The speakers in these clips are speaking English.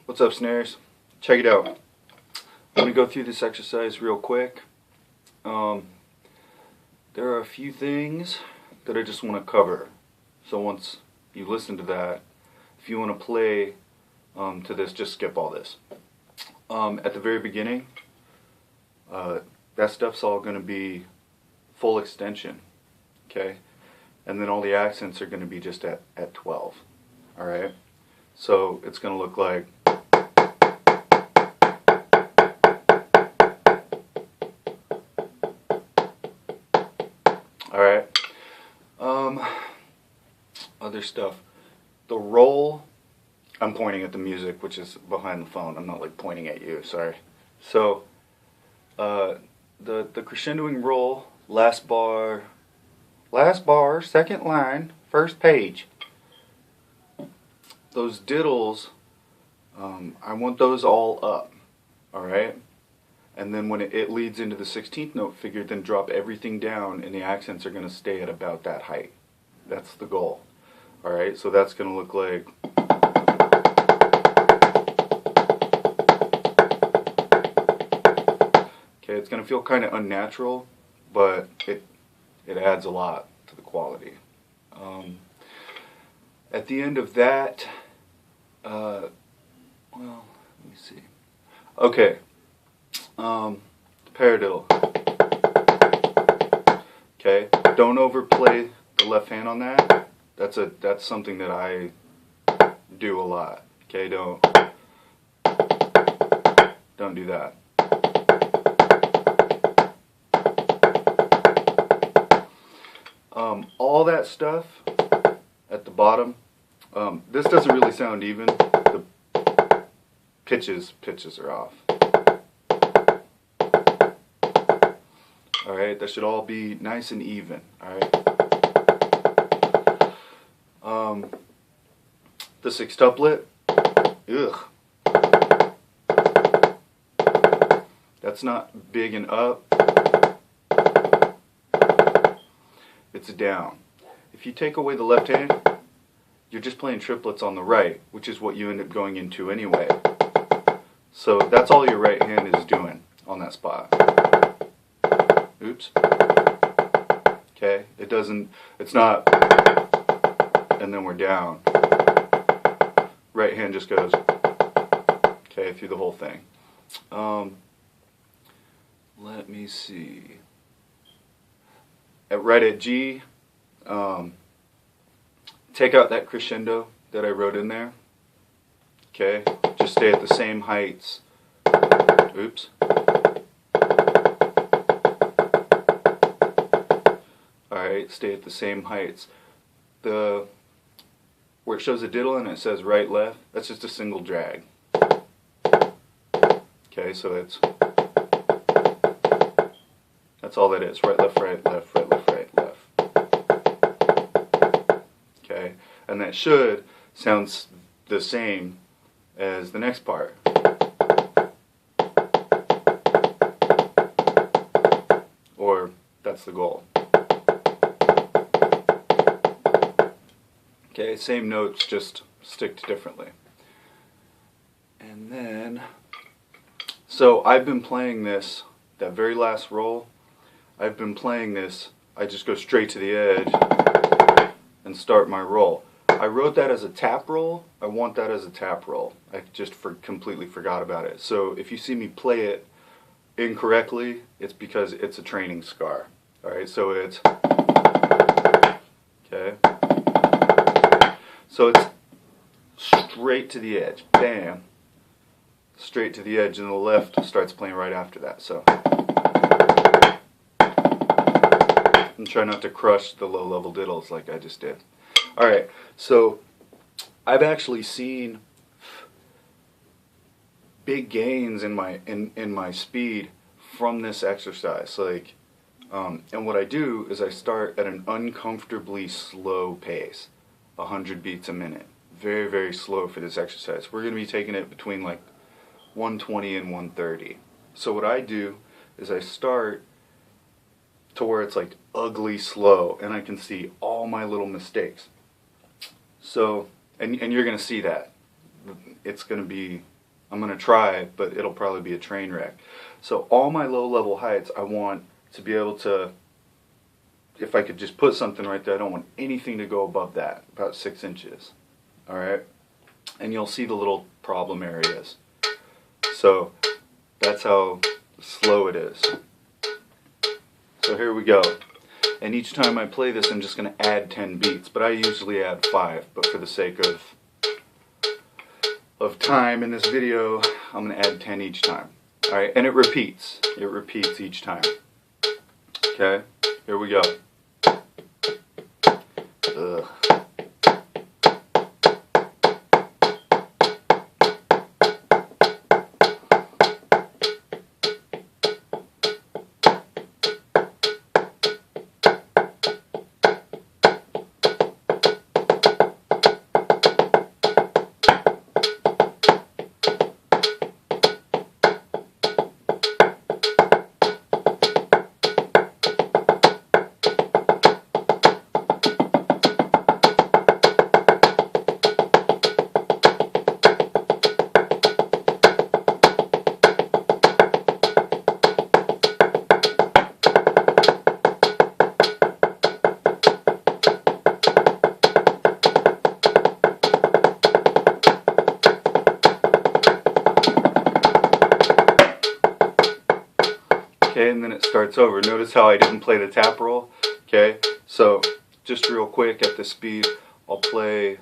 What's up, snares? Check it out. I'm going to go through this exercise real quick. There are a few things that I just want to cover. So once you listen to that, if you want to play to this, just skip all this. At the very beginning, that stuff's all going to be full extension, okay? And then all the accents are going to be just at 12, alright? So it's going to look like alright. Other stuff. The roll, I'm pointing at the music, which is behind the phone. I'm not like pointing at you, sorry. So, the crescendoing roll, last bar, second line, first page. Those diddles, I want those all up, alright? And then when it leads into the 16th note figure, then drop everything down and the accents are going to stay at about that height. That's the goal. Alright, so that's going to look like okay, it's going to feel kind of unnatural, but it adds a lot to the quality. At the end of that, well, let me see. Okay. Paradiddle. Okay, don't overplay the left hand on that. That's something that I do a lot. Okay, don't do that. All that stuff at the bottom. This doesn't really sound even. The pitches are off. Alright, that should all be nice and even. Alright. The sextuplet, ugh. That's not big and up. It's down. If you take away the left hand, you're just playing triplets on the right, which is what you end up going into anyway. So that's all your right hand is doing on that spot. Oops. Okay, it's not, and then we're down. Right hand just goes, okay, through the whole thing. Let me see. Right at G, take out that crescendo that I wrote in there. Okay, just stay at the same heights. Oops. Alright, stay at the same heights. Where it shows a diddle and it says right, left, that's just a single drag. Okay, so that's all that is. Right, left, left, left. Okay, and that should sound the same as the next part. Or that's the goal. Okay, same notes, just sticked differently. And then, so I've been playing this, that very last roll, I've been playing this, I just go straight to the edge and start my roll. I wrote that as a tap roll, I want that as a tap roll. I just completely forgot about it. So if you see me play it incorrectly, it's because it's a training scar. Alright, so it's, okay. So it's straight to the edge, bam, straight to the edge, and the left starts playing right after that. So and try not to crush the low level diddles like I just did. Alright, so I've actually seen big gains in my speed from this exercise. Like, and what I do is I start at an uncomfortably slow pace. 100 beats a minute. Very, very slow for this exercise. We're going to be taking it between like 120 and 130. So what I do is I start to where it's like ugly slow and I can see all my little mistakes. So, and you're going to see that. It's going to be I'm going to try, but it'll probably be a train wreck. So all my low level heights, I want to be able to, if I could just put something right there, I don't want anything to go above that, about 6 inches. Alright? And you'll see the little problem areas. So that's how slow it is. So here we go. And each time I play this, I'm just going to add 10 beats, but I usually add 5. But for the sake of time in this video, I'm going to add 10 each time. Alright, and it repeats. It repeats each time. Okay, here we go. Ugh. Okay, and then it starts over. Notice how I didn't play the tap roll? Okay, so just real quick at this speed, I'll play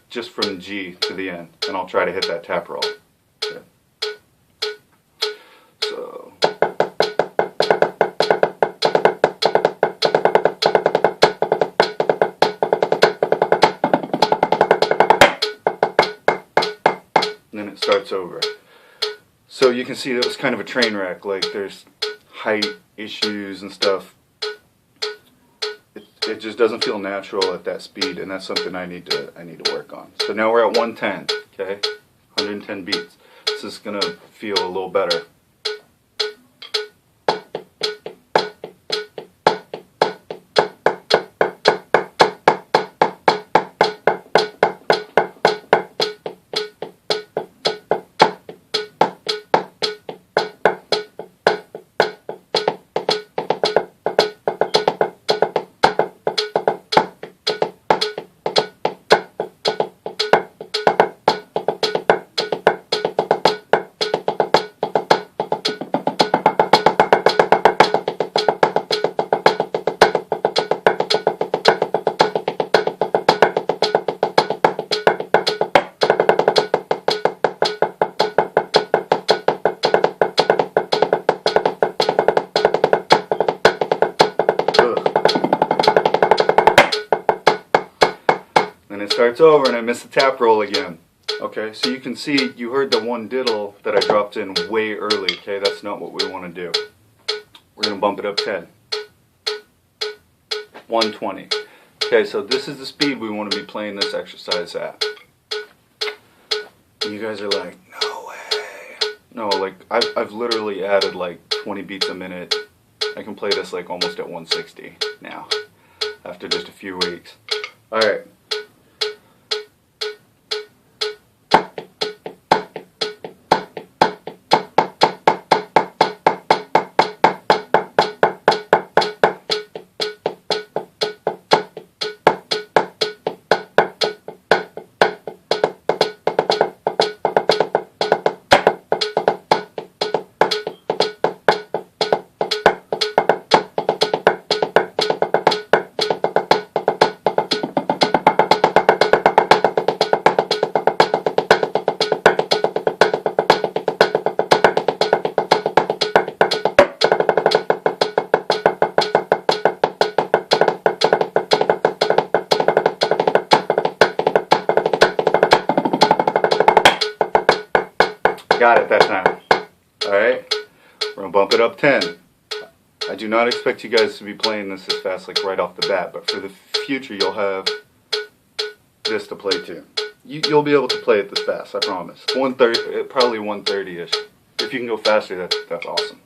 just from G to the end, and I'll try to hit that tap roll. Okay. So. And then it starts over. So you can see that was kind of a train wreck, like there's height issues and stuff. It just doesn't feel natural at that speed, and that's something I need to work on. So now we're at 110, okay? 110 beats. This is gonna feel a little better. It starts over and I miss the tap roll again. Okay, so you can see, you heard the one diddle that I dropped in way early. Okay, that's not what we want to do. We're going to bump it up 10. 120. Okay, so this is the speed we want to be playing this exercise at. You guys are like, no way. No, like, I've literally added like 20 beats a minute. I can play this like almost at 160 now, after just a few weeks. Alright. Got it that time. Alright, we're going to bump it up 10. I do not expect you guys to be playing this as fast, like right off the bat, but for the future you'll have this to play to. You'll be able to play it this fast, I promise. 130, probably 130-ish. If you can go faster, that's awesome.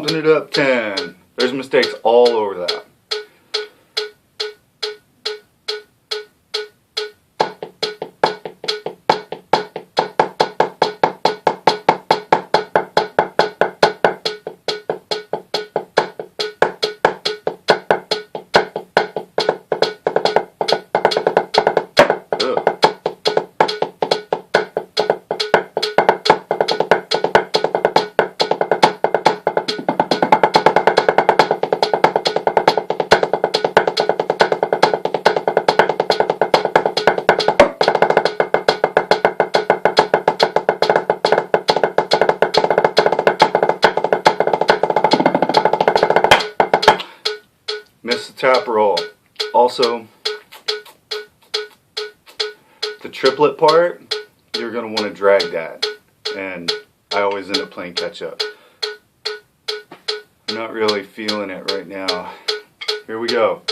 bumping it up 10. There's mistakes all over that. Miss the tap roll. Also, the triplet part, you're going to want to drag that. And I always end up playing catch up. I'm not really feeling it right now. Here we go.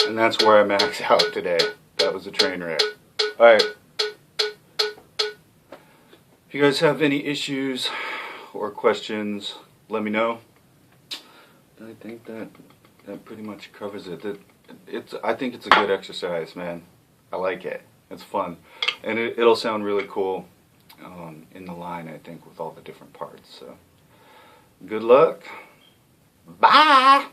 And that's where I maxed out today. That was a train wreck. Alright. If you guys have any issues or questions, let me know. I think that pretty much covers it. I think it's a good exercise, man. I like it. It's fun. And it'll sound really cool in the line, I think, with all the different parts. So, good luck. Bye!